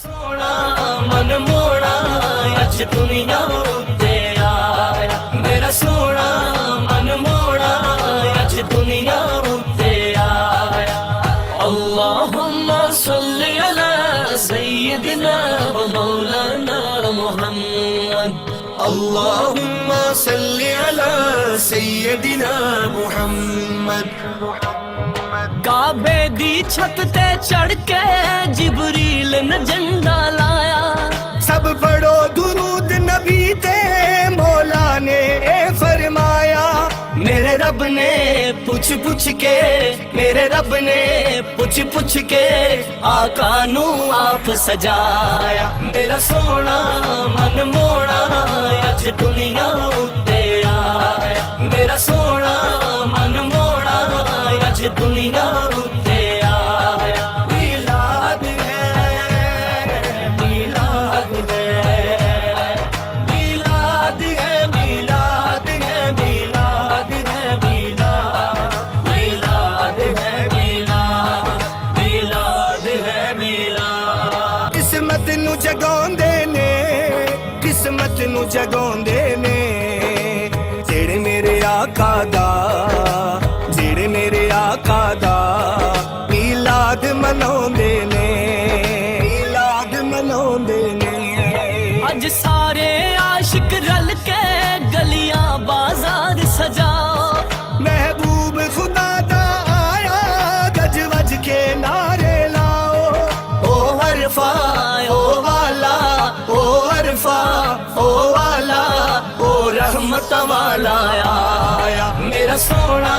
سونا من موڑا اج دنیا تے آیا میرا سونا من موڑا اج دنیا تے آیا اللہم صلی علی سیدنا و مولانا محمد اللہم صلی علی سیدنا محمد کعبے دی چھت تے چڑھ کے جبریل نے جھنڈا لایا سب پڑھو درود نبی تے مولا نے فرمایا میرے رب نے پوچھ پوچھ کے میرے رب نے پوچھ پوچھ کے آقا نو آپ سجایا میرا سونا من موڑا اج دنیا تے آیا میرا سونا من موڑا اج دنیا تے آیا میلاد ہے میلاد ہے میلاد ہے میلاد ہے میلاد ہے میلاد میلاد ہے میلاد میلاد ہے میلاد قسمت نو جگاندے نے قسمت نو جگاندے نے جڑے میرے آقا دا جڑے میرے آقا دا میلاد مناوندے نے میلاد مناوندے نے اج سارے عاشق رل کے گلیاں بازار سجاؤ محبوب خدا دا آیا گج وج کے نعرے لاؤ او عرفہ او والا او عرفہ او والا او رحمت والا آیا میرا سونا